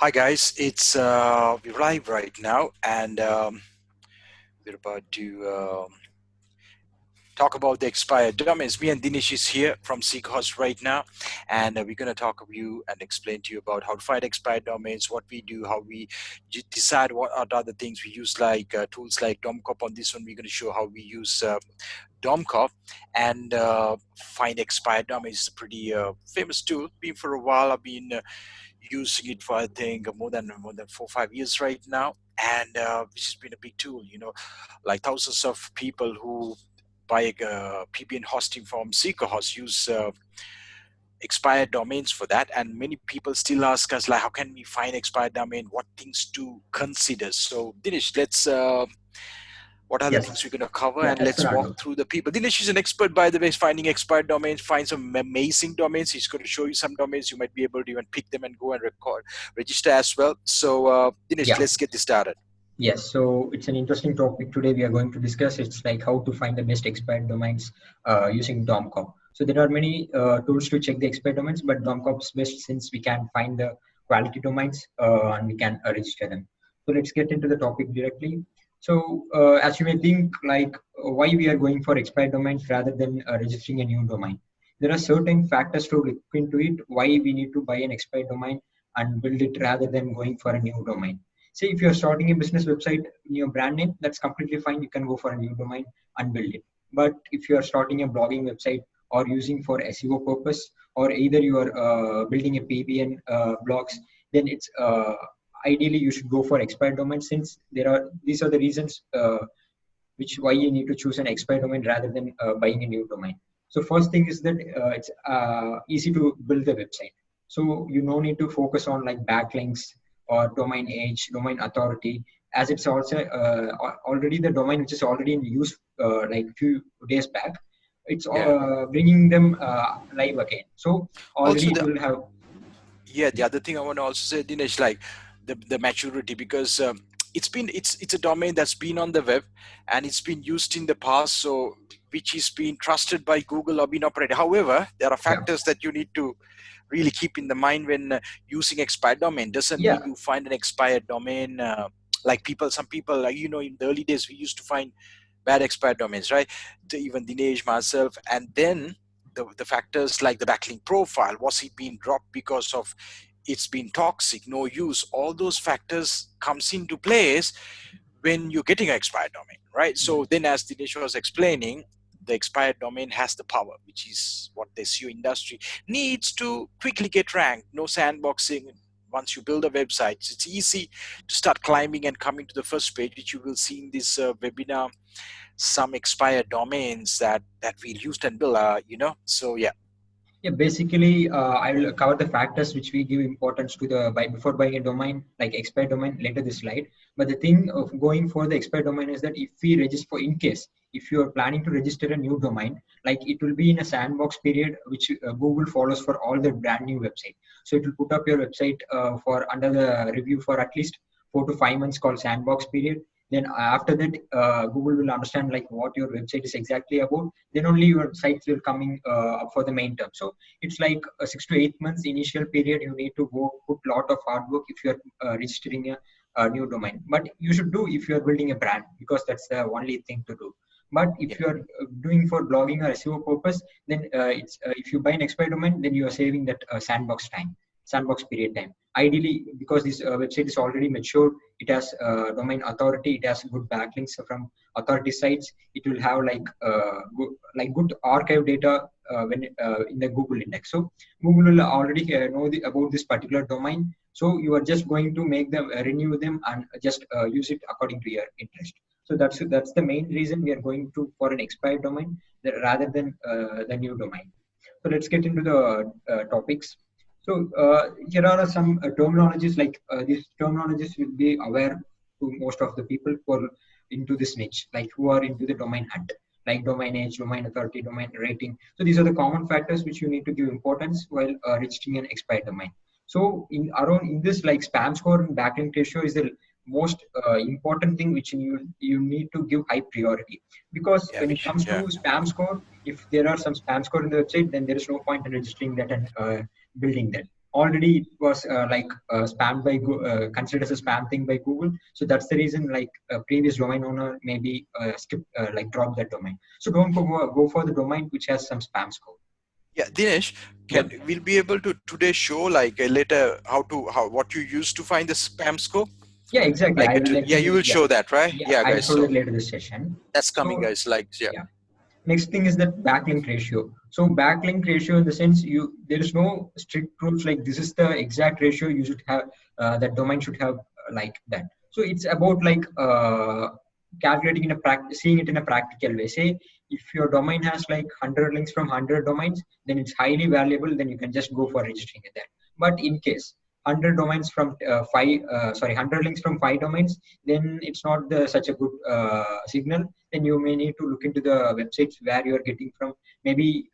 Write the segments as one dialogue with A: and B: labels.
A: Hi guys, it's we're live right now, and we're about to talk about the expired domains. Me and Dinesh is here from SeekaHost right now, and we're going to talk with you and explain to you about how to find expired domains, what we do, how we decide what are the other things we use, like tools like DomCop. On this one, we're going to show how we use DomCop and find expired domains. It's a pretty famous tool. Been for a while. I've been using it for I think more than 4 or 5 years right now, and which has been a big tool. Like thousands of people who buy a PBN hosting from SeekaHost use expired domains for that, and many people still ask us like, how can we find expired domain? What things to consider? So Dinesh, let's. What are the
B: Yes.
A: things we're going to cover,
B: Yeah,
A: and let's walk
B: Fernando.
A: through the people. Dinesh is an expert, by the way, finding expired domains, find some amazing domains. He's going to show you some domains. You might be able to even pick them and go and register as well. So Dinesh,
B: Yeah.
A: let's get this started.
B: Yes. So it's an interesting topic today. We are going to discuss. It's like how to find the best expired domains using DomCop. So there are many tools to check the expired domains, but DomCop is best since we can find the quality domains and we can register them. So let's get into the topic directly. So as you may think, like why we are going for expired domains rather than registering a new domain. There are certain factors to look into it. Why we need to buy an expired domain and build it rather than going for a new domain. Say if you're starting a business website in your brand name, that's completely fine. You can go for a new domain and build it. But if you are starting a blogging website or using for SEO purpose, or either you are building a PBN blogs, then it's ideally you should go for expired domain, since these are the reasons which why you need to choose an expired domain rather than buying a new domain. So first thing is that it's easy to build the website. So you no need to focus on like backlinks or domain age, domain authority, as it's also already the domain which is already in use like few days back. It's
A: Yeah.
B: bringing them live again. So
A: Also,
B: already it will have.
A: the other thing I want to also say, Dinesh, like the maturity, because it's a domain that's been on the web and it's been used in the past, so which is being trusted by Google or being operated. However, there are
B: Yeah.
A: factors that you need to really keep in the mind when using expired domain. Doesn't mean
B: Yeah.
A: you find an expired domain. Like some people, like in the early days, we used to find bad expired domains, right? Even Dinesh, myself, and then the factors like the backlink profile, was it being dropped because of it's been toxic, no use? All those factors comes into place when you're getting an expired domain, right? So then, as Dinesh was explaining, the expired domain has the power, which is what the SEO industry needs to quickly get ranked. No sandboxing. Once you build a website, it's easy to start climbing and coming to the first page, which you will see in this webinar. Some expired domains that we used and built, So yeah.
B: Yeah, basically, I will cover the factors which we give importance to before buying a domain, like expired domain, later this slide. But the thing of going for the expired domain is that if we register in case, if you are planning to register a new domain, like it will be in a sandbox period, which Google follows for all the brand new website. So it will put up your website for under the review for at least 4 to 5 months, called sandbox period. Then after that, Google will understand like what your website is exactly about. Then only your sites will coming up for the main term. So it's like a 6 to 8 months initial period. You need to go put lot of hard work if you're registering a new domain. But you should do if you're building a brand, because that's the only thing to do. But
A: Yeah.
B: if you're doing for blogging or SEO purpose, then it's if you buy an expired domain, then you are saving that sandbox period time. Ideally, because this website is already matured, it has domain authority, it has good backlinks from authority sites. It will have good archive data when in the Google index. So Google will already know about this particular domain. So you are just going to make them renew them and just use it according to your interest. So that's the main reason we are going to for an expired domain rather than the new domain. So let's get into the topics. So here are some terminologies, like these terminologies will be aware to most of the people who are into this niche, like who are into the domain hunt, like domain age, domain authority, domain rating. So these are the common factors which you need to give importance while registering an expired domain. So in this, like spam score and backlink ratio is the most important thing which you need to give high priority, because
A: Yeah,
B: when it comes to
A: yeah.
B: spam score, if there are some spam score in the website, then there is no point in registering that and building that. already it was spammed by considered as a spam thing by Google. So that's the reason like a previous domain owner maybe skip like drop that domain. So don't go for the domain which has some spam score.
A: Yeah, Dinesh,
B: Yeah.
A: can we'll be able to today show like later how what you use to find the spam score?
B: Yeah, exactly.
A: Like
B: I will let
A: yeah,
B: me.
A: you will
B: Yeah,
A: show that, right?
B: yeah.
A: Yeah,
B: I'll
A: guys.
B: show that
A: So
B: later this session.
A: that's coming,
B: So
A: guys. Like yeah,
B: yeah. Next thing is that backlink ratio. So backlink ratio in the sense you there is no strict rules like this is the exact ratio you should have that domain should have like that. So it's about like calculating in a practice, seeing it in a practical way. Say if your domain has like 100 links from 100 domains, then it's highly valuable. Then you can just go for registering it there. But in case 100 domains from 100 links from 5 domains, then it's not such a good signal. Then you may need to look into the websites where you are getting from. Maybe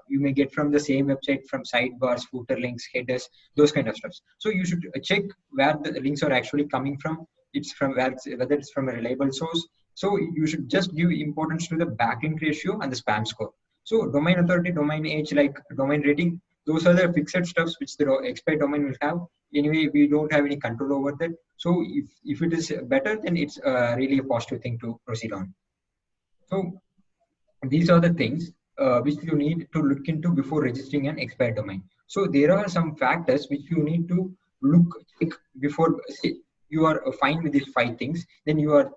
B: you may get from the same website from sidebars, footer links, headers, those kind of stuff. So you should check where the links are actually coming from. It's from whether it's from a reliable source. So you should just give importance to the backlink ratio and the spam score. So domain authority, domain age, like domain rating, those are the fixed stuffs which the expired domain will have. Anyway, we don't have any control over that. So if it is better, then it's really a positive thing to proceed on. So these are the things which you need to look into before registering an expired domain. So there are some factors which you need to look check before. Say you are fine with these 5 things, then you are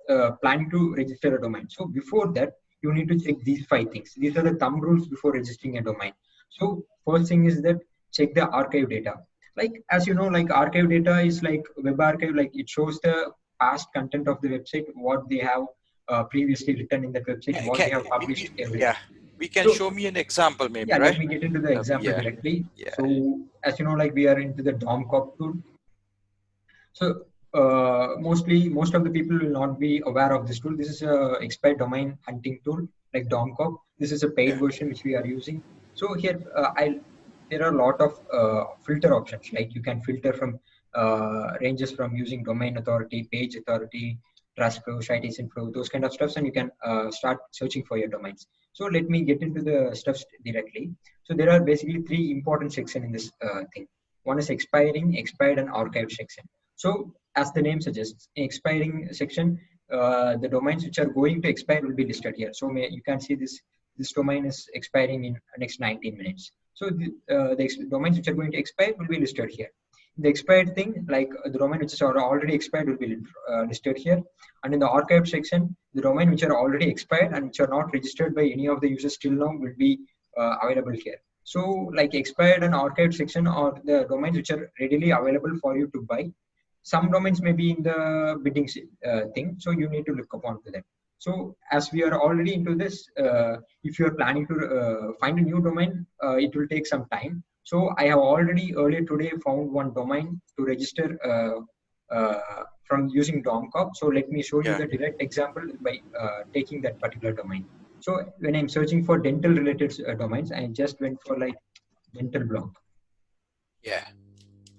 B: planning to register a domain. So before that, you need to check these 5 things. These are the thumb rules before registering a domain. So first thing is that check the archive data. Like as you know, like archive data is like web archive, like it shows the past content of the website, what they have previously written in that website,
A: yeah,
B: what they have published,
A: yeah.
B: everything.
A: We can
B: So
A: show me an example, maybe,
B: yeah, let
A: right?
B: me get into the example
A: Yeah,
B: directly.
A: yeah,
B: So as you know, like we are into the DomCop tool. So mostly, most of the people will not be aware of this tool. This is a expired domain hunting tool like DomCop. This is a paid
A: yeah,
B: version which we are using. So here, there are a lot of filter options. Like you can filter from ranges from using domain authority, page authority, trust flow, citation flow, those kind of stuffs, and you can start searching for your domains. So let me get into the stuffs directly. So there are basically 3 important sections in this thing. One is expiring, expired, and archived section. So, as the name suggests, in expiring section, the domains which are going to expire will be listed here. So, you can see this domain is expiring in next 19 minutes. So, the domains which are going to expire will be listed here. The expired thing, like the domain which is already expired, will be listed here. And in the archived section, the domain which are already expired and which are not registered by any of the users till now will be available here. So, like expired and archived section are the domains which are readily available for you to buy. Some domains may be in the bidding thing, so you need to look upon to that. So as we are already into this, if you are planning to find a new domain, it will take some time. So I have already earlier today found one domain to register from using DomCop. So let me show you
A: yeah,
B: the direct example by taking that particular domain. So when I'm searching for dental related domains, I just went for like dental blog
A: yeah,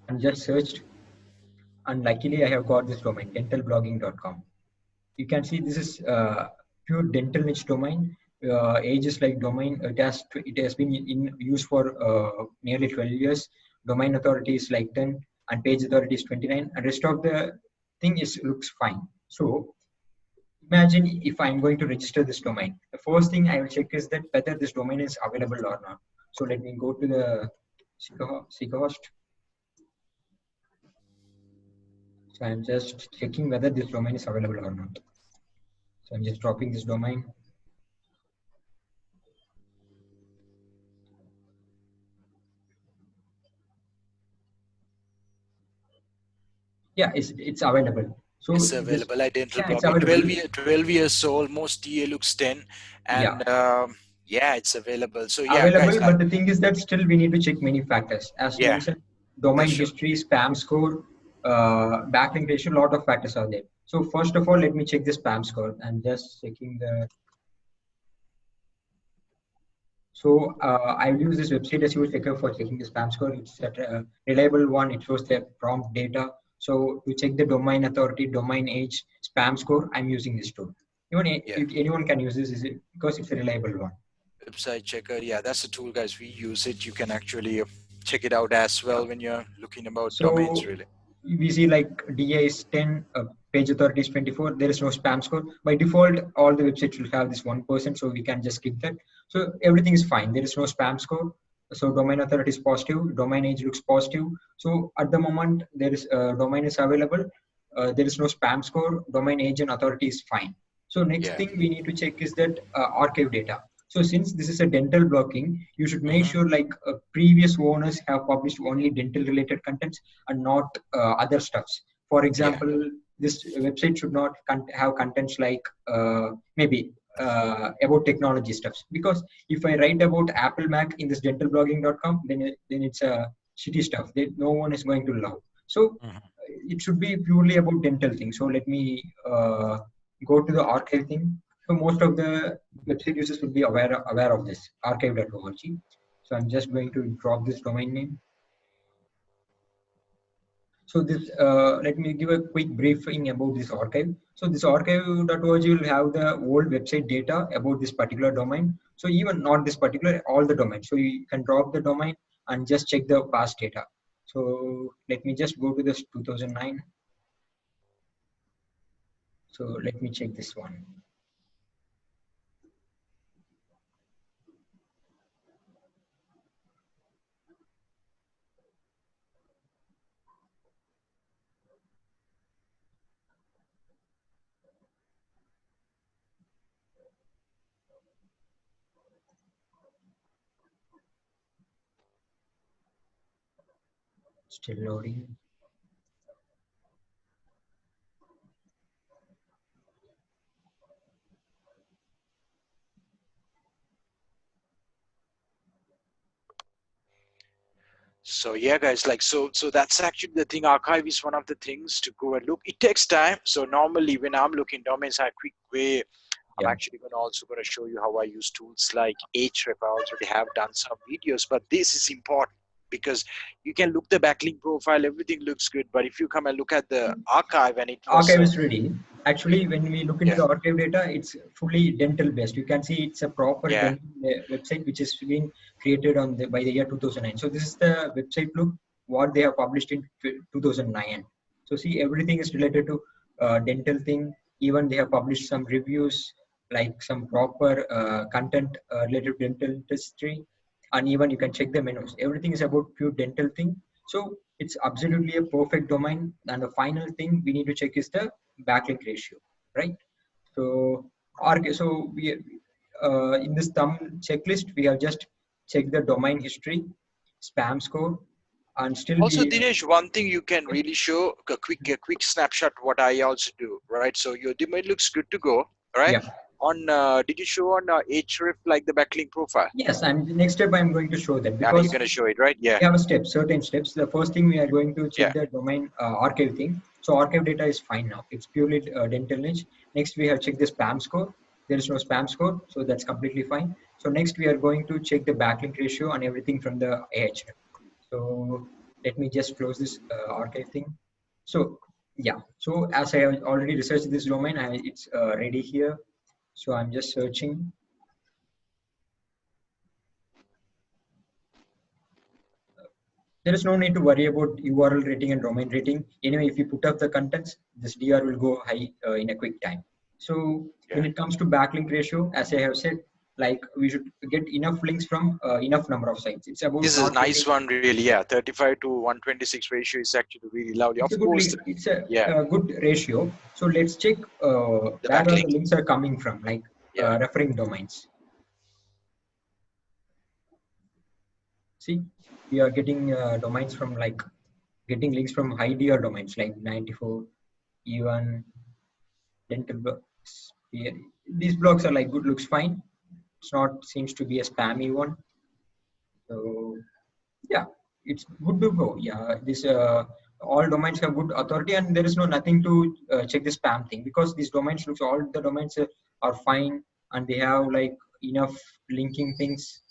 B: and just searched, and luckily I have got this domain dentalblogging.com. You can see this is pure dental niche domain. Ages like domain, it has been in use for nearly 12 years. Domain authority is like 10 and page authority is 29 and rest of the thing is looks fine. So imagine if I'm going to register this domain, the first thing I will check is that whether this domain is available or not. So let me go to the SeekaHost. So I'm just checking whether this domain is available or not. So I'm just dropping this domain. Yeah, it's available.
A: it's
B: So this,
A: available. Dental
B: yeah, it's
A: blogging,
B: available.
A: 12 years old, most TA looks 10,
B: Yeah,
A: and yeah, it's available. So yeah, guys,
B: available. But the thing is that still we need to check many factors. As
A: yeah,
B: mentioned,
A: yeah,
B: domain
A: sure.
B: history, spam score, backlink ratio, lot of factors are there. So first of all, let me check the spam score and just checking the. So I'll use this website as your checker for checking the spam score. It's a reliable one. It shows the prompt data. So to check the domain authority, domain age, spam score, I'm using this tool. Even
A: Yeah,
B: anyone can use this because it's a reliable one.
A: website checker. Yeah, that's the tool, guys. We use it. You can actually. check it out as well when you're looking about domains,
B: So
A: really.
B: we see like DA is 10, page authority is 24. There is no spam score. By default, all the websites will have this 1%, so we can just skip that. So everything is fine. There is no spam score. So domain authority is positive. Domain age looks positive. So at the moment, there is domain is available. There is no spam score. Domain age and authority is fine. So next
A: Yeah.
B: thing we need to check is that archive data. So since this is a dental blocking, you should make
A: Hmm.
B: sure like previous owners have published only dental related contents and not other stuffs. For
A: Yeah.
B: example, this website should not have contents like maybe about technology stuffs. Because if I write about Apple Mac in this dentalblogging.com, then it's a shitty stuff that no one is going to love. So
A: Hmm.
B: it should be purely about dental things. So let me go to the archive thing. So most of the website users will be aware of this archive.org. So I'm just going to drop this domain name. So this, let me give a quick briefing about this archive. So this archive.org will have the old website data about this particular domain. So even not this particular, all the domains. So you can drop the domain and just check the past data. So let me just go to this 2009. So let me check this one. Still loading.
A: So yeah, guys, like so that's actually the thing. Archive is one of the things to go and look. It takes time. So normally when I'm looking domains, I quick way. I'm
B: Yeah.
A: actually going to show you how I use tools like Ahref. I already have done some videos, but this is important because you can look the backlink profile, everything looks good, but if you come and look at the archive and it was
B: Archive is ready. Actually, when we look into
A: yeah,
B: the archive data, it's fully dental based. You can see it's a proper
A: yeah.
B: dental website which is being created on the by the year 2009. So this is the website look what they have published in 2009. So see everything is related to dental thing. Even they have published some reviews like some proper content related to dental history, and even you can check the menus. Everything is about pure dental thing. So it's absolutely a perfect domain. And the final thing we need to check is the backlink ratio, right? So, so we in this thumb checklist we have just checked the domain history, spam score, and still
A: Also,
B: we
A: Dinesh, one thing you can really show a quick snapshot what I also do, right? So your domain looks good to go, right?
B: yeah.
A: On did you show on Ahref like the backlink profile?
B: Yes, and the next step I'm going to show that
A: Yeah, you're
B: because
A: gonna show it, right? Yeah,
B: we have a step, certain steps. The first thing we are going to check
A: yeah.
B: the domain archive thing. So archive data is fine now. It's purely dental niche. Next, we have checked the spam score. There is no spam score, so that's completely fine. So next, we are going to check the backlink ratio and everything from the AHF. So let me just close this archive thing. So yeah, so as I have already researched this domain, it's ready here. So I'm just searching. There is no need to worry about URL rating and domain rating. Anyway, if you put up the contents, this DR will go high in a quick time. So
A: Yeah.
B: when it comes to backlink ratio, as I have said, like we should get enough links from enough number of sites. It's about
A: This is a
B: not
A: nice
B: getting.
A: one, really. Yeah, 35 to 126 ratio is actually really lovely.
B: It's
A: Of
B: a good
A: course,
B: it's a,
A: yeah,
B: good ratio. So let's check
A: the
B: where are
A: backlink.
B: the links are coming from, like
A: Yeah.
B: referring domains. See, we are getting domains from like getting links from high DR domains like 94, even dental blocks. Yeah, these blocks are like good, looks fine. It's not seems to be a spammy one. So yeah, it's good to go. Yeah, this all domains have good authority, and there is no nothing to check the spam thing because these domains looks all the domains are fine and they have like enough linking things.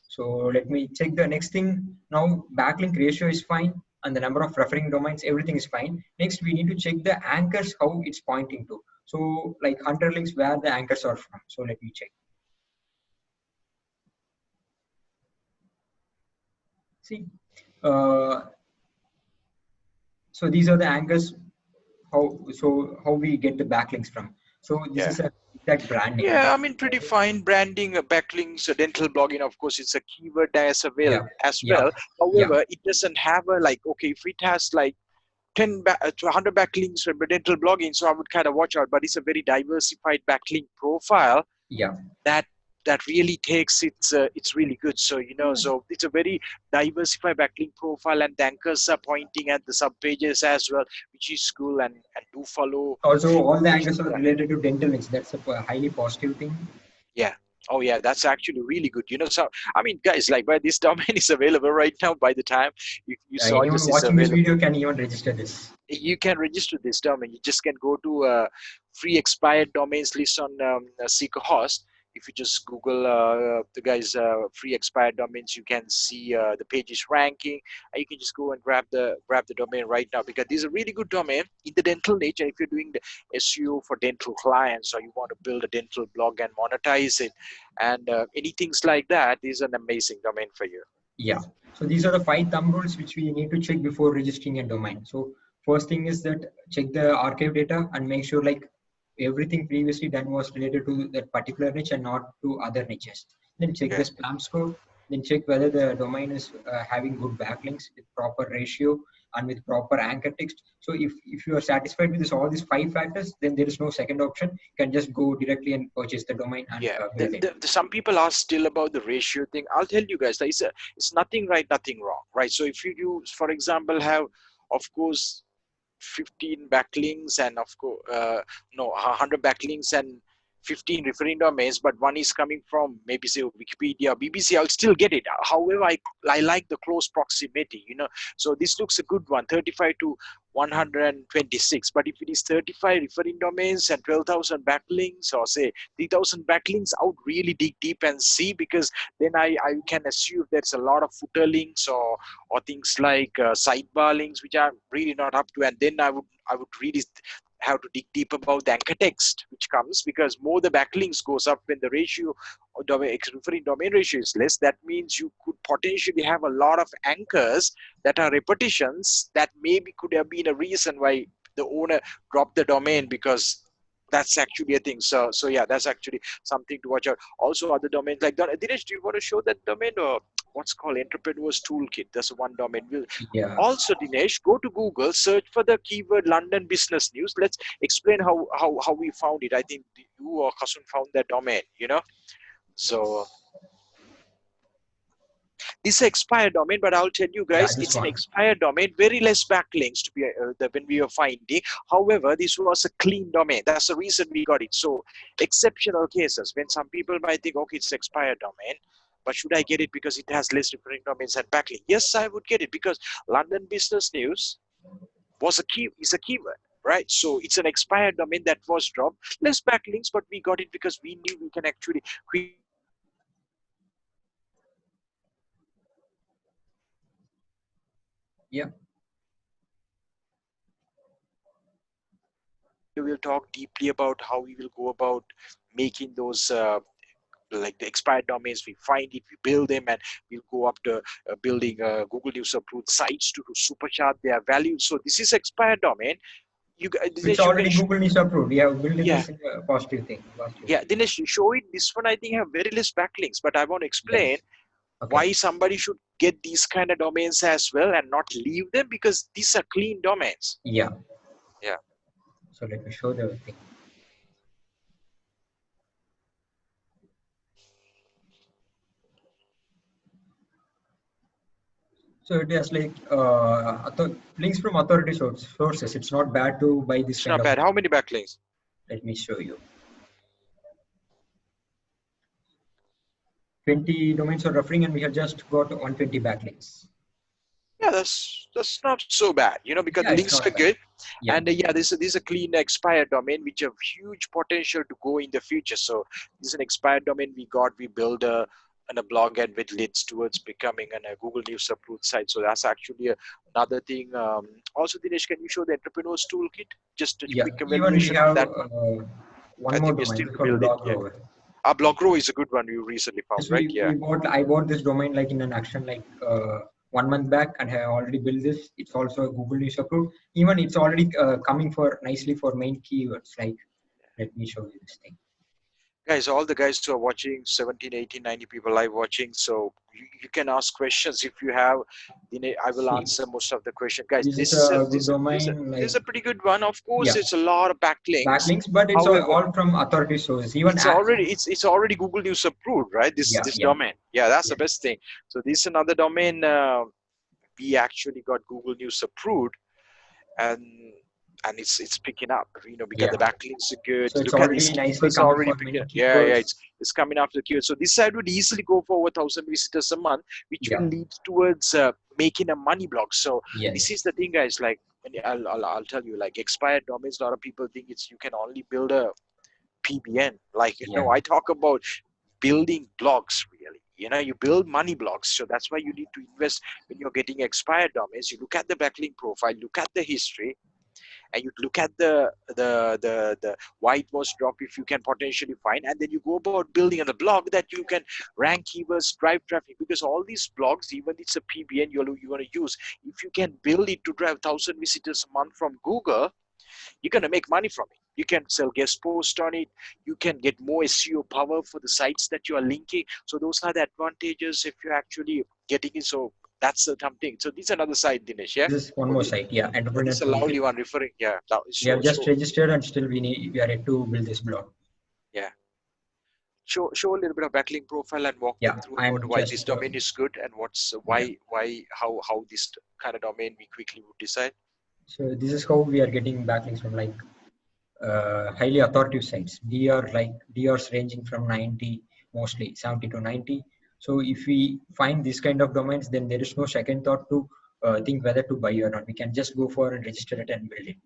B: So let me check the next thing. Now backlink ratio is fine and the number of referring domains, everything is fine. Next, we need to check the anchors, how it's pointing to. So like 100 links where the anchors are from. So let me check. See, Uh, so these are the angles how we get the backlinks from. So this
A: Yeah.
B: is a exact branding.
A: Yeah, I mean, pretty fine branding, backlinks, dental blogging. Of course, it's a keyword as well.
B: Yeah,
A: As
B: yeah,
A: well.
B: yeah,
A: However, it doesn't have a like. Okay, if it has like to 100 backlinks for dental blogging, so I would kind of watch out. But it's a very diversified backlink profile
B: yeah.
A: that really takes it's really good. So so it's a very diversified backlink profile, and the anchors are pointing at the sub pages as well, which is cool. And do follow.
B: Also, all the angles are
A: Yeah.
B: related to dental niche. That's a highly positive thing.
A: Yeah. Oh yeah, that's actually really good. So I mean, guys, like, where this domain is available right now, by the time you saw
B: Anyone
A: this is
B: watching this
A: available,
B: video can even register this.
A: you can register this domain. You just can go to free expired domains list on SeekaHost. If you just Google the guys free expired domains, you can see the pages ranking, and you can just go and grab the domain right now, because this is a really good domain in the dental niche. And if you're doing the SEO for dental clients, or you want to build a dental blog and monetize it, and anything like that, this is an amazing domain for you.
B: Yeah. So these are the 5 thumb rules which we need to check before registering a domain. So first thing is that check the archive data and make sure like everything previously done was related to that particular niche and not to other niches. Then check the
A: Yeah.
B: spam score. Then check whether the domain is having good backlinks with proper ratio and with proper anchor text. So if you are satisfied with all these 5 factors, then there is no second option. You can just go directly and purchase the domain and
A: Yeah,
B: build it.
A: some people are still about the ratio thing. I'll tell you guys, like, it's nothing right, nothing wrong, right? So if you use, for example, have, of course, 15 backlinks, and of course no 100 backlinks and 15 referring domains, but one is coming from maybe say Wikipedia, BBC, I'll still get it. However, I like the close proximity, so this looks a good one, 35 to 126. But if it is 35 referring domains and 12,000 backlinks, or say 3,000 backlinks, I would really dig deep and see, because then I can assume there's a lot of footer links, or things like sidebar links, which I'm really not up to. And then I would really have to dig deep about the anchor text which comes, because more the backlinks goes up when the ratio or referring domain ratio is less. That means you could potentially have a lot of anchors that are repetitions, that maybe could have been a reason why the owner dropped the domain, because that's actually a thing. So yeah, that's actually something to watch out. Also, other domains like that. Dinesh, do you want to show that domain, or what's called Entrepreneur's Toolkit? That's one domain.
B: Yeah.
A: Also, Dinesh, go to Google, search for the keyword London Business News. Let's explain how we found it. I think you or Kasun found that domain. So this is an expired domain, but I'll tell you
B: Yeah,
A: guys,
B: this
A: it's an
B: one.
A: expired domain, very less backlinks to be when we were finding. However, this was a clean domain. That's the reason we got it. So exceptional cases when some people might think, okay, it's expired domain, but should I get it because it has less referring domains and backlink? Yes, I would get it, because London Business News is a keyword, right? So it's an expired domain that was dropped, less backlinks, but we got it because we knew we can actually quickly build a blog and monetize it. And also, Dinesh, can you show the entrepreneurs toolkit?
B: Yeah.
A: In this video, we'll talk deeply about how we will go about making those like the expired domains. We find it, we build them, and we'll go up to building Google News approved sites to supercharge their value. So this is expired domain.
B: Which
A: Dinesh, you can
B: already Google needs approved. We have built
A: yeah,
B: this in a positive thing. Positive
A: yeah,
B: way.
A: Dinesh, you show it. This one I think have very less backlinks, but I want to explain
B: Yes. Okay.
A: why somebody should get these kind of domains as well and not leave them, because these are clean domains.
B: Yeah.
A: Yeah.
B: So let me show the thing. So it has like links from authority sources. It's not bad to buy this
A: It's
B: kind
A: not
B: of.
A: bad. How many backlinks?
B: Let me show you. 20 domains are referring, and we have just got 120 backlinks.
A: Yeah, that's not so bad, because the
B: Yeah, it's
A: links are
B: not bad.
A: good.
B: Yeah.
A: And yeah, this is a clean expired domain which have huge potential to go in the future. So this is an expired domain we build a blog, and which leads towards becoming a Google News approved site. So that's actually another thing. Also, Dinesh, can you show the entrepreneurs toolkit? Just a
B: Yeah.
A: quick
B: Even we
A: evaluation on
B: have
A: that one.
B: one
A: I
B: more
A: think we're
B: domain.
A: still
B: It's
A: to
B: called
A: build it.
B: Blog
A: Yeah,
B: Rover.
A: our blog row is a good one you recently found,
B: Yes,
A: right? Yeah.
B: I bought this domain like in an action like 1 month back and I already built this. It's also a Google News approved. Even it's already coming for nicely for main keywords. Like, let me show you this thing.
A: Guys, all the guys who are watching, 17, 18, 90 people live watching, so you can ask questions if you have. I will
B: See,
A: answer most of the question. Guys,
B: this is a good domain.
A: this is
B: Like,
A: a pretty good one. Of course,
B: yeah,
A: it's a lot of backlinks.
B: backlinks, but it's
A: However,
B: all from authority sources. Even
A: it's already Google News approved, right?
B: yeah,
A: This
B: yeah,
A: domain. Yeah, that's the
B: yeah.
A: best thing. So this is another domain we actually got Google News approved, and it's picking up, because
B: Yeah.
A: the backlinks are good.
B: So it's
A: Look at these
B: already nicely
A: keywords are
B: coming
A: already
B: for
A: picking
B: many
A: up. Yeah,
B: keywords.
A: it's coming after the keyword. So this side would easily go for over 1,000 visitors a month, which will
B: Yeah.
A: lead towards making a money blog. So this is
B: Yes.
A: the thing, guys. Like, I'll tell you, like, expired domains. A lot of people think you can only build a PBN. Like,
B: Yeah.
A: I talk about building blogs, really. You build money blogs. So that's why you need to invest when you're getting expired domains. You look at the backlink profile, look at the history, and you look at the why it was dropped, if you can potentially find, and then you go about building on the blog that you can rank keywords, drive traffic, because all these blogs, even it's a PBN you're going to use, if you can build it to drive 1,000 visitors a month from Google, you're going to make money from it. You can sell guest posts on it. You can get more SEO power for the sites that you are linking. So those are the advantages if you're actually getting it. So that's the something. So this is another side, Dinesh. Yeah.
B: This is one
A: So
B: more site. Yeah.
A: this
B: Entrepreneur
A: is a
B: tools.
A: lovely one referring. Yeah. Now,
B: We have just
A: show.
B: registered and still we are yet to build this blog.
A: Yeah. Show a little bit of backlink profile and walk them
B: Yeah.
A: through about
B: I'm
A: why this
B: just
A: domain is good and what's
B: yeah.
A: how this kind of domain we quickly would decide.
B: So this is how we are getting backlinks from like highly authoritative sites. DRs ranging from 90, mostly 70 to 90. So if we find this kind of domains, then there is no second thought to think whether to buy or not. We can just go for and register it and build it.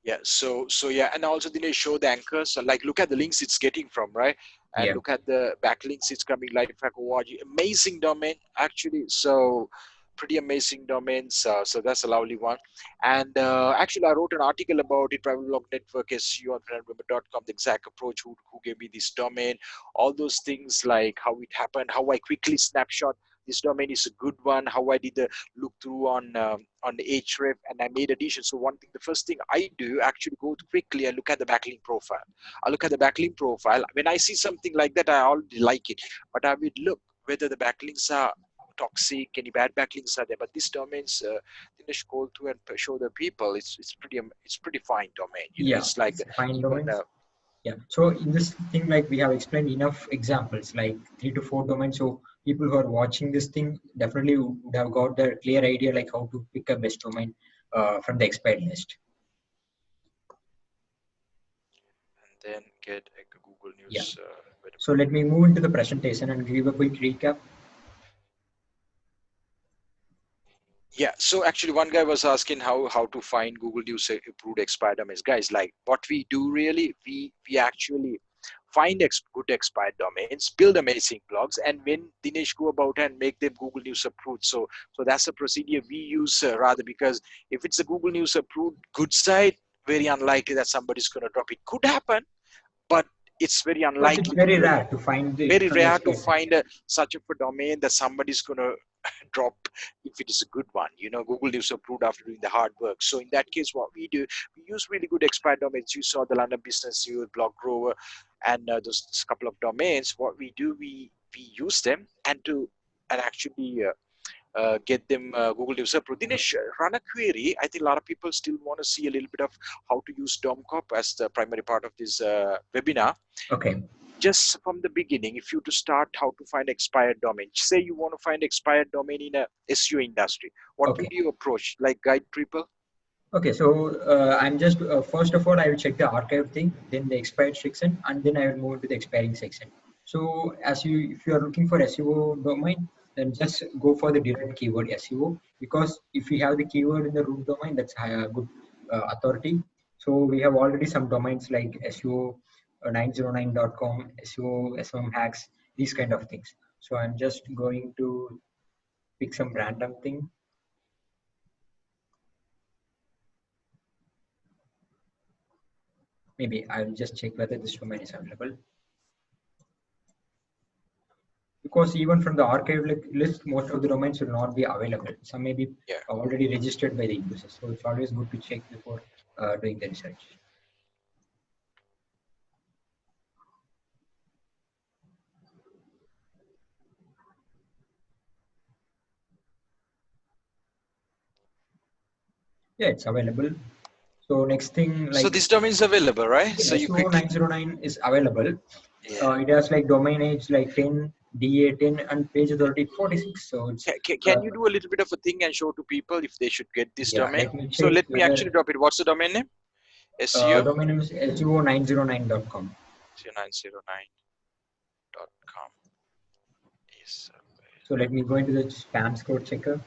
A: Yeah, so yeah, and also then they show the anchors. So like, look at the links it's getting from, right? And
B: Yeah.
A: look at the backlinks it's coming, lifehack.org. Amazing domain, actually. So pretty amazing domains. So that's a lovely one. And actually, I wrote an article about it, Private Blog Network, SEO on FinandWomen.com, the exact approach, who gave me this domain, all those things, like how it happened, how I quickly snapshot this domain is a good one, how I did the look through on the href, and I made additions. So one thing, the first thing I do, actually go to quickly and look at the backlink profile. I look at the backlink profile. When I see something like that, I already like it, but I would look whether the backlinks are toxic, any bad backlinks are there. But this domains, Dinesh, go through and show the people, it's pretty fine domain.
B: Yeah.
A: It's like
B: It's fine
A: even
B: domains. Yeah. So in this thing, like we have explained enough examples, like 3 to 4 domains. So people who are watching this thing definitely would have got the clear idea like how to pick a best domain from the expired list.
A: and then get a Google
B: Yeah.
A: News. Wait a
B: So
A: minute.
B: let me move into the presentation and give a quick recap.
A: Yeah, so actually one guy was asking how to find Google News approved expired domains. Guys, like, what we do really, we actually find good expired domains, build amazing blogs, and when Dinesh go about and make them Google News approved. So that's a procedure we use, rather, because if it's a Google News approved good site, very unlikely that somebody's going to drop it. Could happen, but it's very
B: But it's
A: unlikely to
B: very
A: do it.
B: rare to find it
A: Very
B: from the
A: rare to
B: expired site.
A: find such of a domain that somebody's going to drop if it is a good one. Google News approved after doing the hard work. So in that case, what we do, we use really good expired domains. You saw the London Business News, Blog Grower, and those couple of domains. What we do, we use them and actually get them Google News approved. Dinesh, run a query. I think a lot of people still want to see a little bit of how to use DomCop as the primary part of this webinar.
B: Okay.
A: Just from the beginning, if you to start how to find expired domain, say you want to find expired domain in a SEO industry, what
B: Okay.
A: would you approach? Like, guide people?
B: Okay, so I'm just first of all I will check the archive thing, then the expired section, and then I will move to the expiring section. So if you are looking for SEO domain, then just go for the direct keyword SEO, because if we have the keyword in the root domain, that's a good authority. So we have already some domains like SEO 909.com, SEO, SOM hacks, these kind of things. So I'm just going to pick some random thing. Maybe I'll just check whether this domain is available. because even from the archive list, most of the domains will not be available. Some may be
A: Yeah.
B: already registered by the users. So it's always good to check before doing the research. Yeah, it's available. So next thing,
A: So
B: like
A: this domain is available, right? So
B: yeah,
A: you quickly,
B: SEO909 is available.
A: yeah.
B: It has like domain age like 10, DA 10, and page authority 46. So it's
A: Can you do a little bit of a thing and show to people if they should get this
B: yeah.
A: domain?
B: Let me
A: So
B: check
A: let me actually
B: whether
A: drop it. What's the domain name? SEO
B: domain name is SEO909.com.
A: 909.com is
B: So let me go into the spam score checker.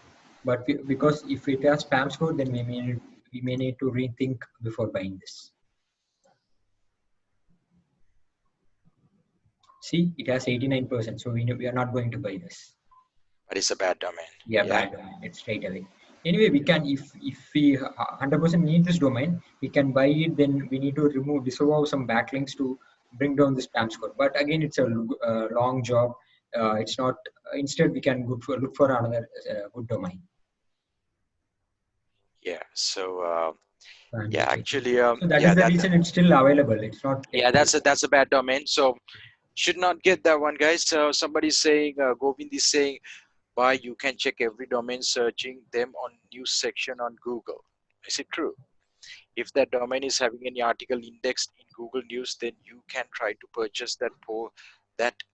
B: But because if it has spam score, then we may need to rethink before buying this. See, it has 89%. So we are not going to buy this.
A: but it's a bad domain.
B: Yeah,
A: Yeah.
B: bad domain. It's straight away. Anyway, we can if we 100% need this domain, we can buy it. Then we need to disavow some backlinks to bring down the spam score. But again, it's a long job. It's not. Instead, we can look for another good domain.
A: Yeah. So
B: I'm
A: yeah,
B: just checking.
A: actually
B: So that
A: yeah,
B: is the reason it's still available. It's not
A: yeah,
B: taken away.
A: that's a bad domain. So should not get that one, guys. So somebody's saying Govind is saying, why you can check every domain searching them on news section on Google. Is it true? If that domain is having any article indexed in Google News, then you can try to purchase that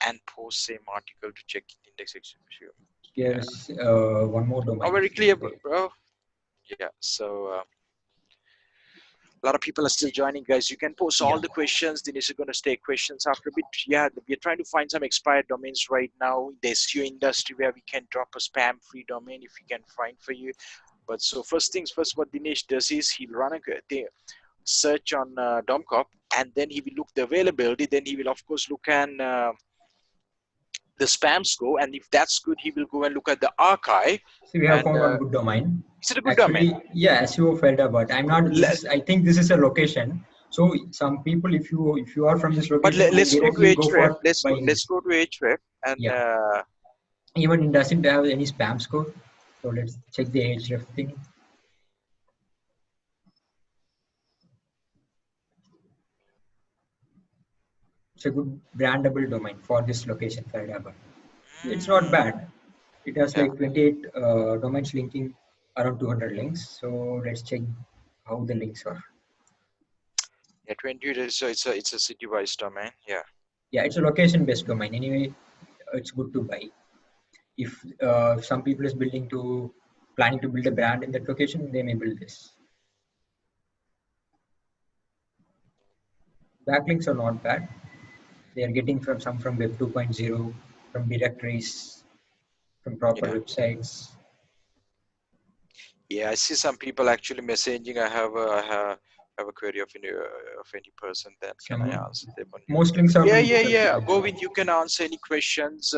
A: and post same article to check in index section. Yeah.
B: Here's one more
A: Oh,
B: domain.
A: very clear, bro. Yeah. So a lot of people are still joining, guys. You can post all
B: Yeah.
A: the questions. Dinesh is going to take questions after a bit. Yeah, we're trying to find some expired domains right now in the SEO industry where we can drop a spam-free domain if we can find for you. But so first things first, what Dinesh does is he'll run a search on DomCop, and then he will look the availability. Then he will of course look at the spam score, and if that's good, he will go and look at the archive.
B: So we have
A: And
B: found one good domain.
A: is it a good domain?
B: Actually, yeah, SEO Felder, but I'm not. I think this is a location. So some people, if you are from this
A: But
B: location, will
A: let's go to
B: directly go
A: Href.
B: for
A: Let's go.
B: buying
A: Let's
B: this.
A: go to Href, and
B: Yeah. Even it doesn't have any spam score. So let's check the href thing. It's a good brandable domain for this location, Faridabad. It's not bad. It has
A: yeah,
B: like 28 domains linking around 200 links. So let's check how the links are.
A: yeah, 20. So it's a city-wise domain. Yeah,
B: Yeah, it's a location-based domain. Anyway, it's good to buy. If some people is planning to build a brand in that location, they may build this. Backlinks are not bad. They are getting from Web 2.0, from directories, from proper
A: yeah,
B: websites.
A: yeah. I see some people actually messaging. I have a query of any person. Then can I
B: Some
A: answer them on
B: most links are
A: Yeah,
B: from
A: yeah,
B: Web
A: yeah.
B: 2.0.
A: Govind, you can answer any questions.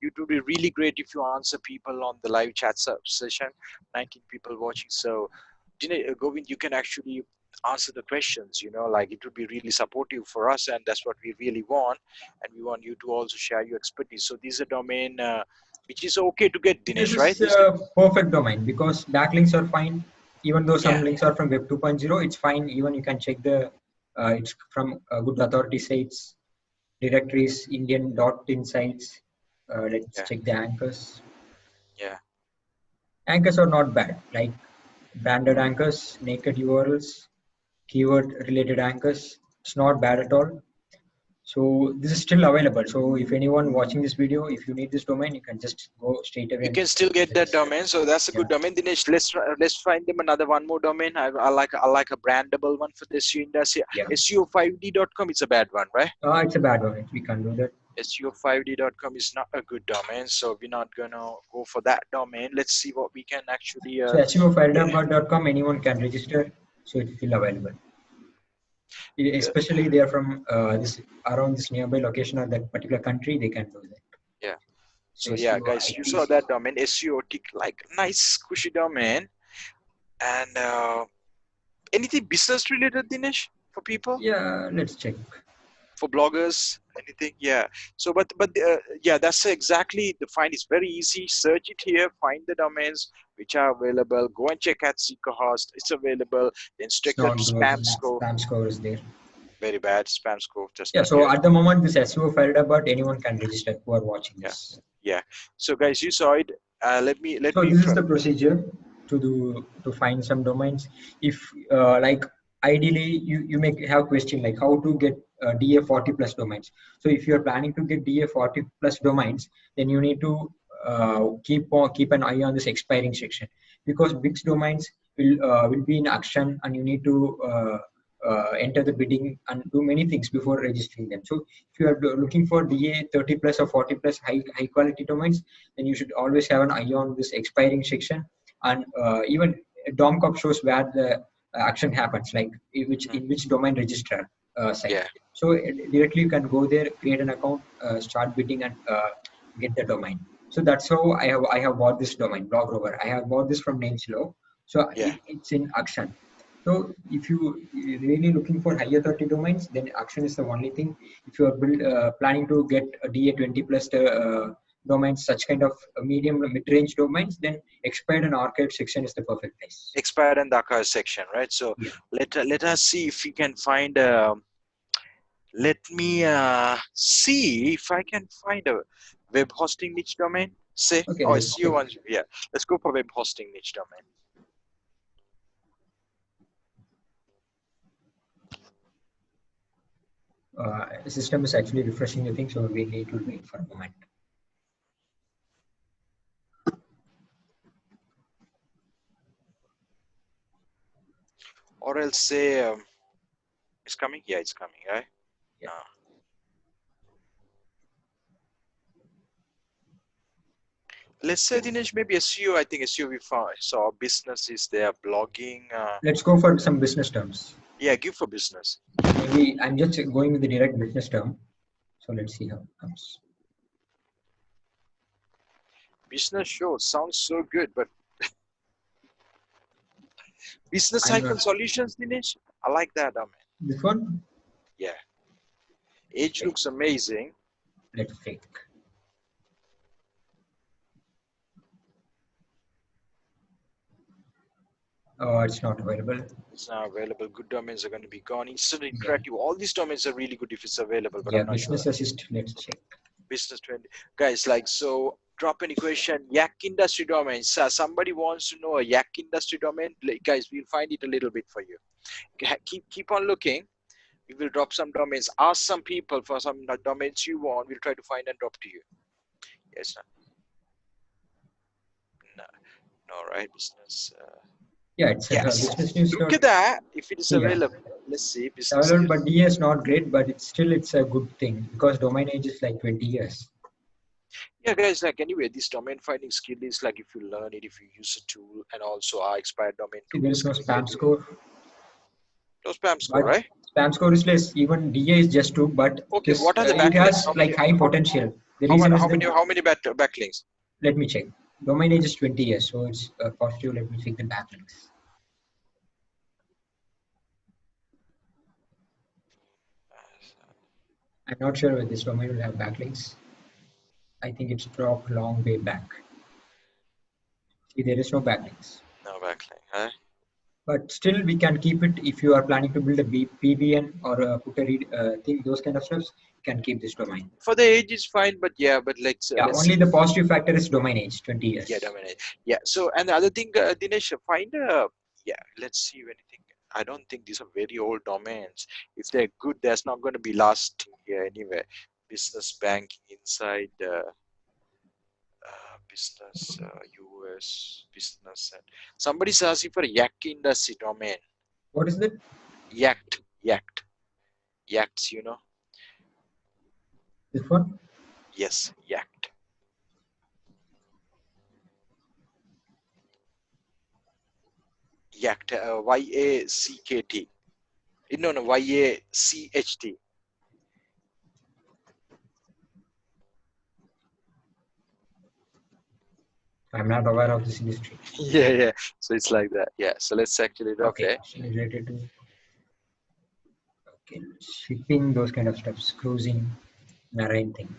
A: It would be really great if you answer people on the live chat session. 19 people watching. So, Govind, you can actually answer the questions. Like it would be really supportive for us, and that's what we really want. And we want you to also share your expertise. So, this is a domain which is okay to get,
B: This
A: Dinesh, right?
B: is
A: This
B: a perfect domain because backlinks are fine. Even though some
A: yeah,
B: links are from Web 2.0, it's fine. Even you can check it's from good authority sites, directories, Indian .in sites. Let's
A: yeah,
B: check the anchors.
A: yeah.
B: Anchors are not bad, like branded anchors, naked URLs, keyword related anchors. It's not bad at all. So this is still available. So if anyone watching this video, if you need this domain, you can just go straight away
A: You
B: and
A: can still get that
B: register.
A: domain, so that's a
B: Yeah.
A: good domain. Dinesh, let's find them another one more domain. I like a brandable one for the SEO industry.
B: Yeah.
A: SEO5D.com is a bad one, right?
B: It's a bad one. We can't do that.
A: SEO5D.com is not a good domain, so we're not gonna go for that domain. Let's see what we can actually.
B: So SEOFireDub.com, anyone can register. So it's still available.
A: Uh,
B: Especially they are from this around this nearby location or that particular country, they can do that.
A: yeah.
B: So
A: So yeah,
B: SEO
A: guys, you saw
B: ITC.
A: that domain SEO tick, like nice cushy domain. And anything business related, Dinesh, for people,
B: Yeah, let's check.
A: for bloggers. anything. Yeah. So yeah, that's exactly the find is very easy. Search it here, find the domains which are available. Go and check at SeekaHost. It's available. Then
B: It's
A: check the
B: not good.
A: spam score.
B: Spam score is there.
A: Very bad spam score. Just
B: Yeah.
A: not
B: So
A: good.
B: at the moment, this SEO fired up, but anyone can register who are watching
A: Yeah.
B: this.
A: Yeah. So guys, you saw it. Let
B: So
A: me
B: this is the procedure to find some domains. If like ideally you may have question like how to get DA 40 plus domains. So if you are planning to get DA 40 plus domains, then you need to keep an eye on this expiring section, because big domains will be in action, and you need to enter the bidding and do many things before registering them. So if you are looking for DA 30 plus or 40 plus high quality domains, then you should always have an eye on this expiring section. And even DomCop shows where the action happens, like
A: Mm.
B: in which domain registrar site.
A: Yeah.
B: So directly you can go there, create an account, start bidding, and get the domain. So that's how I have bought this domain, Blog Rover. I have bought this from Nameslow, so
A: Yeah.
B: it's in action. So if you're really looking for higher 30 domains, then action is the only thing. If you are planning to get a DA 20 plus domains, such kind of medium mid-range domains, then expired and archived section is the perfect place.
A: Expired and Dakar section, right? So
B: Yeah.
A: let us see if we can find. Let me see if I can find a web hosting niche domain. Say,
B: Okay,
A: oh,
B: let's
A: SEO
B: check.
A: one. Yeah, let's go for web hosting niche domain.
B: The system is actually refreshing the thing, so we need to wait for a moment.
A: Or else say, it's coming. Yeah, it's coming, right?
B: Yeah.
A: Let's say Dinesh, maybe SEO. I think SEO we found. So business is there, blogging.
B: Let's go for some business terms.
A: Yeah, give for business.
B: Maybe I'm just going with the direct business term. So let's see how it comes.
A: Business show sounds so good, but business
B: I'm not.
A: solutions, Dinesh. I like that domain.
B: This one?
A: Yeah, Edge
B: Okay,
A: looks amazing.
B: let's check. Oh, it's not available.
A: It's now available. Good domains are going to be gone. Instant
B: Yeah.
A: interactive. All these domains are really good if it's available, but
B: Yeah,
A: I'm not sure.
B: business assist. Let's check.
A: Business 20 guys, like, so drop any question. Yak industry domains. Somebody wants to know a yak industry domain. Like, guys, we'll find it a little bit for you. Keep on looking. We will drop some domains. Ask some people for some domains you want. We'll try to find and drop to you. Yes. No. No. Right. Business.
B: Yeah, it's
A: Yes.
B: business news.
A: Look at that. If it is
B: Yeah,
A: available, let's see.
B: it's
A: Business
B: available,
A: news.
B: but DA is not great, but it's a good thing because domain age is like 20 years.
A: Yeah, guys, like anyway, this domain finding skill is like if you learn it, if you use a tool, and also our expired domain
B: See,
A: tool
B: there
A: is
B: is no
A: going to
B: spam
A: get you.
B: score,
A: No spam score,
B: but
A: right?
B: spam score is less. Even DA is just 2, but
A: Okay,
B: this
A: what are the
B: it
A: backlinks?
B: has like high
A: How,
B: potential. The reason is that
A: how many backlinks?
B: let me check. Domain age is 20 years, so it's positive. Let me check the backlinks. I'm not sure whether this domain will have backlinks. I think it's dropped long way back. See, there is no backlinks.
A: No backlink, huh?
B: But still, we can keep it if you are planning to build a PBN or put a read thing, those kind of stuffs. You can keep this domain.
A: For the age is fine, but yeah, but
B: Yeah,
A: let's
B: only
A: see.
B: the positive factor is domain age, 20
A: Yeah,
B: years.
A: domain age. Yeah. So and the other thing, Dinesh, find yeah. Let's see if anything. I don't think these are very old domains. If they're good, there's not going to be lasting here anyway. Business banking inside. Business, US business, and somebody's asking for a yak industry domain.
B: What is that?
A: Yacked, yaks,
B: This one?
A: Yes, yacked. Yacked, YACKT. No, no, YACHT.
B: I'm not aware of this industry.
A: Yeah, yeah. So it's like that. Yeah. So let's actually drop
B: Okay,
A: there.
B: related to okay, shipping, those kind of stuffs, cruising. marine thing.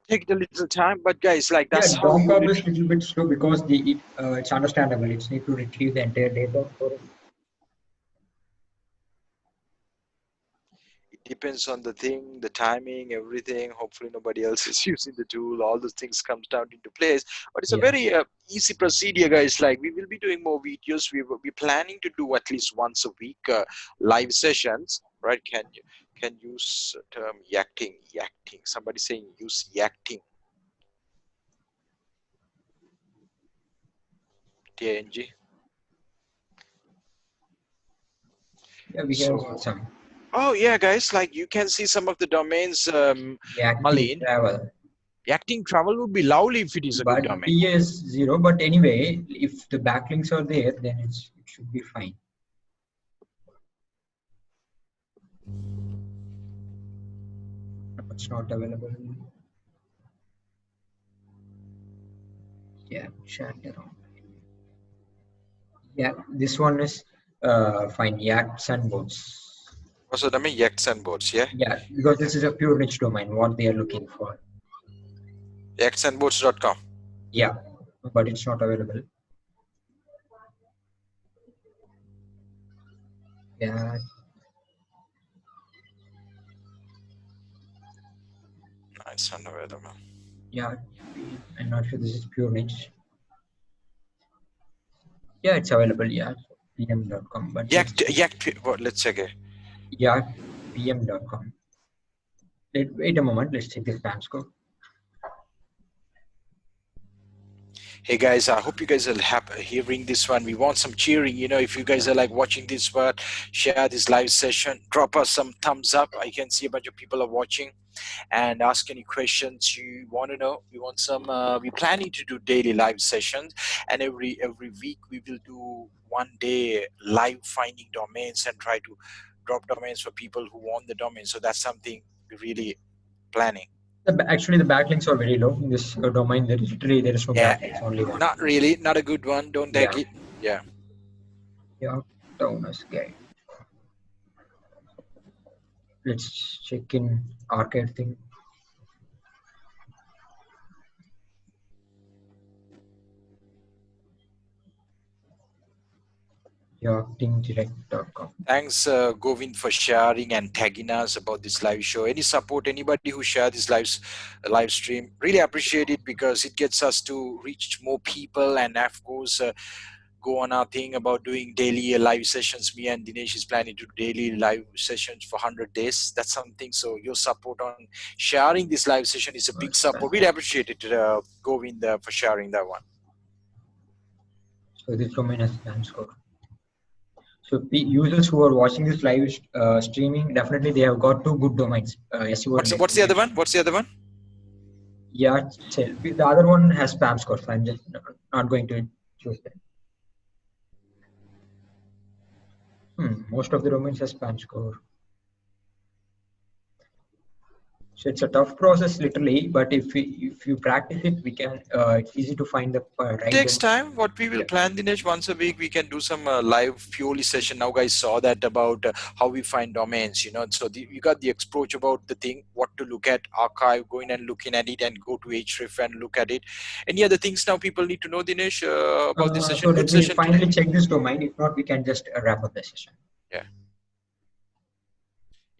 A: Take a little time, but guys, like
B: Yeah,
A: that's how you
B: DomCop is a little bit slow because it's understandable. It's need to retrieve the entire data.
A: it depends on the thing, the timing, everything. Hopefully nobody else is using the tool. All those things comes down into place. But it's a
B: Yeah,
A: very easy procedure, guys. Like we will be doing more videos. We will be planning to do at least once a week live sessions, right? Can use term yakting. Somebody saying use yakting. TNG.
B: yeah, we have got
A: So
B: some
A: oh yeah, guys, like you can see some of the domains,
B: reacting
A: Malin.
B: travel.
A: Yakting travel would be lovely if it is a good
B: But
A: domain.
B: PS0. But anyway, if the backlinks are there, then it should be fine. No, it's not available. Yeah, Shatter. Yeah, this one is fine. Yaks and boats.
A: Also, the domain yaks and boats, yeah?
B: Yeah, because this is a pure niche domain. What they are looking for.
A: Yaksandboats.com.
B: Yeah, but it's not available. Yeah,
A: Nice, unavailable.
B: yeah. I'm not sure this is pure niche. Yeah, it's available. Yeah, pm.com. But let's check.
A: Let's check it.
B: Yeah, pm.com. Wait a moment. Let's check the spam score.
A: Hey guys, I hope you guys are hearing this one. We want some cheering. You know, if you guys
B: Yeah.
A: are like watching this one, share this live session, drop us some thumbs up. I can see a bunch of people are watching and ask any questions you want to know. We want some. We're planning to do daily live sessions, and every week we will do 1 day live finding domains and try to drop domains for people who want the domain. So that's something we're really planning.
B: Actually, the backlinks are very low in this domain. There is no
A: Yeah,
B: backlinks, only one.
A: not really, not a good one. Don't
B: Yeah,
A: take it. Yeah.
B: yeah. Donors guide. Let's check in arcade thing. Yachtingdirect.com.
A: Thanks, Govind, for sharing and tagging us about this live show. Any support, anybody who share this live stream, really appreciate it because it gets us to reach more people. And of course, go on our thing about doing daily live sessions. Me and Dinesh is planning to do daily live sessions for 100 days. That's something. So your support on sharing this live session is a big support. Really appreciate it, Govind, for sharing that one.
B: So this domain has spam score. So users who are watching this live streaming, definitely they have got two good domains. SEO and
A: What's the other
B: SEO.
A: one? What's the other one?
B: Yeah, the other one has spam score. So I'm just not going to choose that. Most of the domains has spam score. So it's a tough process, literally. But if you practice it, we can. It's easy to find the
A: It
B: right
A: takes
B: domain.
A: time. What we will
B: Yeah.
A: plan, Dinesh, once a week, we can do some live purely session. Now, guys saw that about how we find domains, you know. So you got the approach about the thing, what to look at, archive, going and looking at it, and go to Href and look at it. Any other things now people need to know, Dinesh, about this
B: So
A: session? Good
B: let me
A: session today.
B: finally check this domain. If not, we can just wrap up the session.
A: Yeah.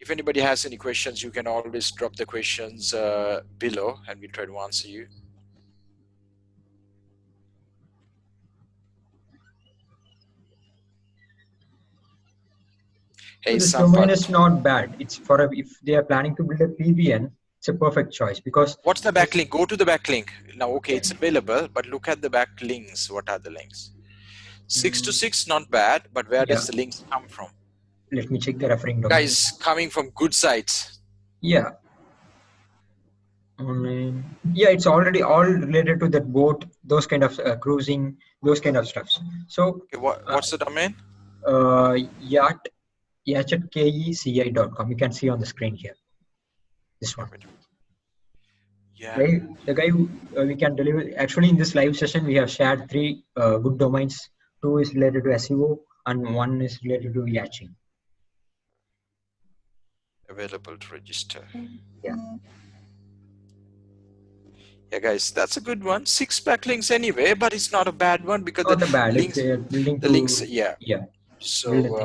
A: If anybody has any questions, you can always drop the questions below, and we'll try to answer you.
B: So
A: Hey,
B: this domain
A: Sampath.
B: is not bad. It's for if they are planning to build a PBN, it's a perfect choice because
A: What's the
B: most,
A: backlink? Go to the backlink. Now, okay,
B: yeah.
A: it's available, but look at the backlinks. What are the links? 6 to
B: Mm,
A: 6, not bad, but where
B: yeah.
A: does the links come from?
B: Let me check the referring domain.
A: Guys, coming from good sites.
B: Yeah. Yeah, it's already all related to that boat, those kind of cruising, those kind of stuffs. So,
A: Okay,
B: uh,
A: what's the domain?
B: yacht, yacht@keci.com. You can see on the screen here. This
A: Okay,
B: one.
A: wait. Yeah.
B: The guy who we can deliver. Actually, in this live session, we have shared three good domains. Two is related to SEO, and one is related to yachting.
A: Available to register.
B: Yeah,
A: Yeah, guys, that's a good one. Six backlinks anyway, but it's not a bad one because
B: not the bad. It's
A: links,
B: building
A: the links,
B: to
A: yeah.
B: yeah build a
A: So
B: thing.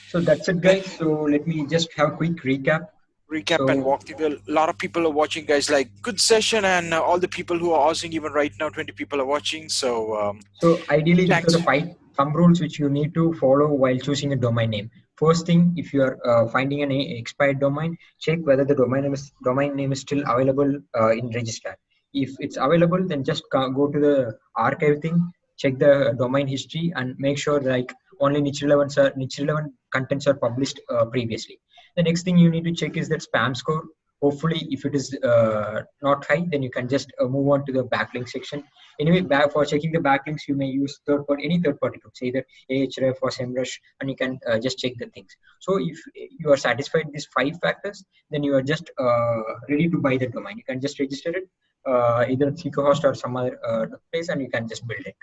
B: So that's it, guys. So let me just have a quick recap.
A: recap and
B: So
A: walk through. A lot of people are watching, guys. Like good session, and all the people who are watching, even right now, 20 people are watching. So
B: So ideally, these are
A: thanks.
B: the five thumb rules which you need to follow while choosing a domain name. First thing, if you are finding an expired domain, check whether the domain name is still available in register. If it's available, then just go to the archive thing, check the domain history, and make sure like only niche relevant contents are published previously. The next thing you need to check is that spam score. Hopefully, if it is not high, then you can just move on to the backlink section. Anyway, for checking the backlinks, you may use any third party tools, either Ahref or SEMrush, and you can just check the things. So if you are satisfied with these five factors, then you are just ready to buy the domain. You can just register it either at SeekaHost or some other place, and you can just build it.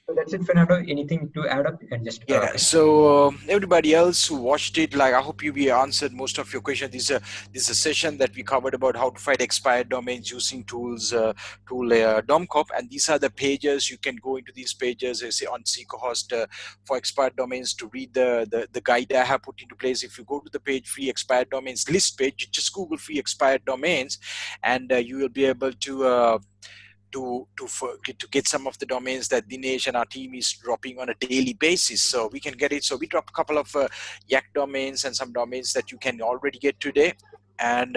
B: So that's it, Fernando. Anything to add up? You can just
A: Yeah,
B: continue.
A: so everybody else who watched it, like I hope we answered most of your questions. This is a session that we covered about how to find expired domains using tool DomCop, and these are the pages. You can go into these pages, say on SeekaHost for expired domains to read the guide I have put into place. If you go to the page free expired domains list page, you just Google free expired domains, and you will be able to get some of the domains that Dinesh and our team is dropping on a daily basis, so we can get it. So we dropped a couple of yak domains and some domains that you can already get today. And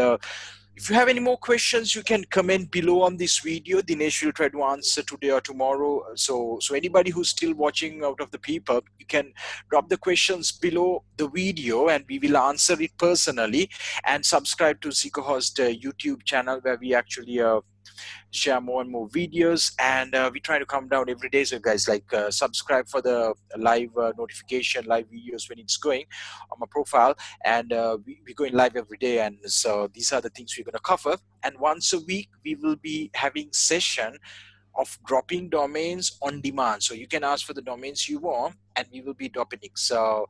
A: if you have any more questions, you can comment below on this video. Dinesh will try to answer today or tomorrow. So anybody who's still watching out of the people, you can drop the questions below the video and we will answer it personally. And subscribe to SeekaHost YouTube channel, where we actually share more and more videos, and we try to come down every day. So guys, like subscribe for the live notification, live videos when it's going on my profile. And we're going live every day, and so these are the things we're going to cover. And once a week we will be having session of dropping domains on demand, so you can ask for the domains you want and we will be dropping it. So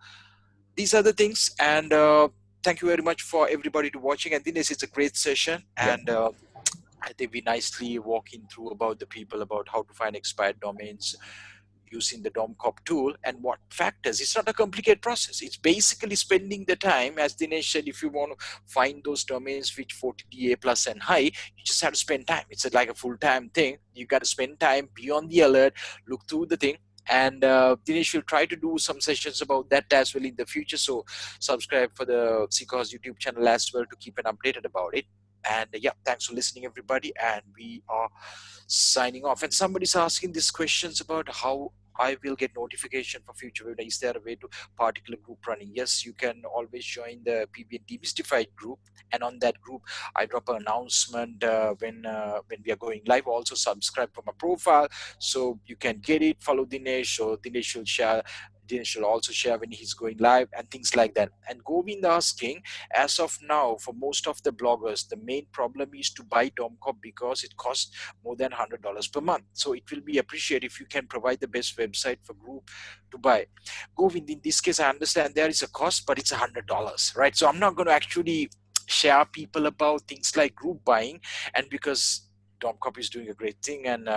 A: these are the things. And thank you very much for everybody to watching. And Dinesh, it's a great session.
B: Yeah,
A: And I think we nicely walking through about the people, about how to find expired domains using the DomCop tool and what factors. It's not a complicated process. It's basically spending the time, as Dinesh said. If you want to find those domains which 40 DA plus and high, you just have to spend time. It's like a full-time thing. You got to spend time, be on the alert, look through the thing. And Dinesh will try to do some sessions about that as well in the future. So subscribe for the SeekaHost YouTube channel as well to keep an updated about it. And yeah, thanks for listening, everybody. And we are signing off. And somebody's asking these questions about how I will get notification for future webinar. Is there a way to particular group running? Yes, you can always join the PB and Demystified group, and on that group, I drop an announcement when we are going live. Also, subscribe for my profile so you can get it. Follow Dinesh, so Dinesh will share. Dinesh will also share when he's going live and things like that. And Govind asking, as of now, for most of the bloggers, the main problem is to buy DomCop because it costs more than $100 per month. So it will be appreciated if you can provide the best website for group to buy. Govind, in this case, I understand there is a cost, but it's $100, right? So I'm not going to actually share people about things like group buying, and because DomCop is doing a great thing, and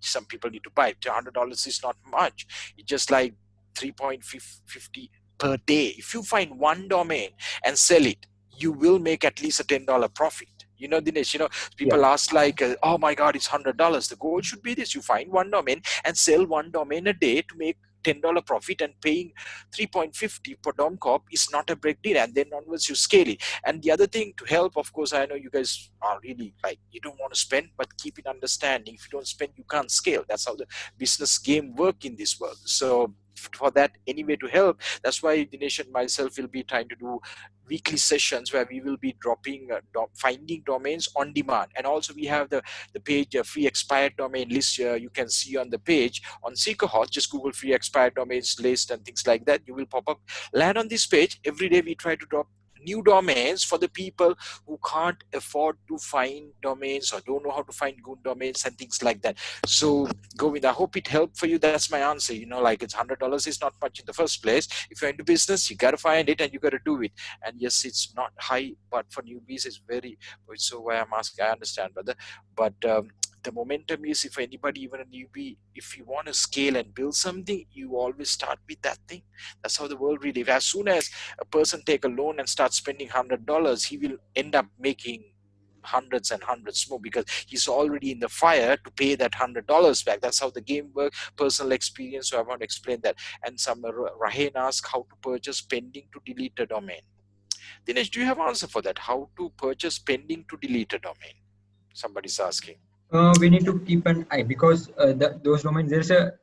A: some people need to buy it. $100 is not much. It's just like 3.50 per day. If you find one domain and sell it, you will make at least a $10 profit. You know, Dinesh,
B: yeah,
A: people ask like, oh my God, it's $100. The goal should be this: you find one domain and sell one domain a day to make $10 profit, and paying 3.50 per DomCop is not a big deal. And then onwards you scale it. And the other thing to help, of course, I know you guys are really like, you don't want to spend, but keep in understanding, if you don't spend, you can't scale. That's how the business game work in this world. So for that, anyway, to help, that's why Dinesh and myself will be trying to do weekly sessions where we will be dropping finding domains on demand. And also we have the page free expired domain list. You can see on the page on SeekaHost, just Google free expired domains list and things like that. You will pop up, land on this page. Every day we try to drop new domains for the people who can't afford to find domains or don't know how to find good domains and things like that. So Govind, I hope it helped for you. That's my answer. Like it's $100 is not much in the first place. If you're into business, you got to find it and you got to do it. And yes, it's not high, but for newbies it's very, so why I'm asking, I understand, brother. But the momentum is, if anybody, even a newbie, if you want to scale and build something, you always start with that thing. That's how the world really, as soon as a person take a loan and start spending $100, he will end up making hundreds and hundreds more, because he's already in the fire to pay that $100 back. That's how the game works. Personal experience, so I want to explain that. And some Rahen asked how to purchase pending to delete a domain. Dinesh, do you have an answer for that? How to purchase pending to delete a domain? Somebody's asking.
B: We need to keep an eye, because those domains, there's a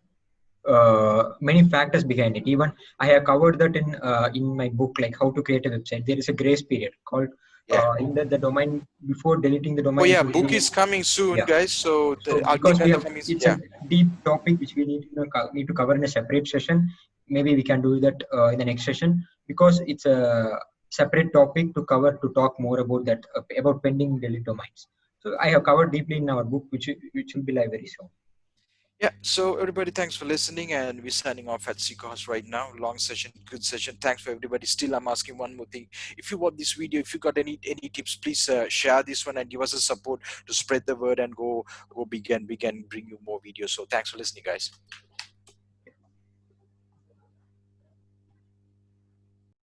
B: many factors behind it. Even I have covered that in my book, like how to create a website. There is a grace period called
A: Yeah.
B: in the domain, before deleting the
A: Oh
B: domain, it
A: yeah,
B: would
A: book
B: be,
A: is coming soon,
B: yeah.
A: guys. So
B: So
A: I'll
B: because
A: give
B: we
A: you the
B: have,
A: coming.
B: it's a
A: Yeah.
B: deep topic which we need to need to cover in a separate session. Maybe we can do that in the next session, because it's a separate topic to cover, to talk more about that, about pending delete domains. So I have covered deeply in our book, which will be live very soon.
A: Yeah, so everybody, thanks for listening, and we're signing off at SeekaHost right now. Long session, good session. Thanks for everybody. Still, I'm asking one more thing. If you watch this video, if you got any tips, please share this one and give us a support to spread the word and go big, and we can bring you more videos. So thanks for listening, guys.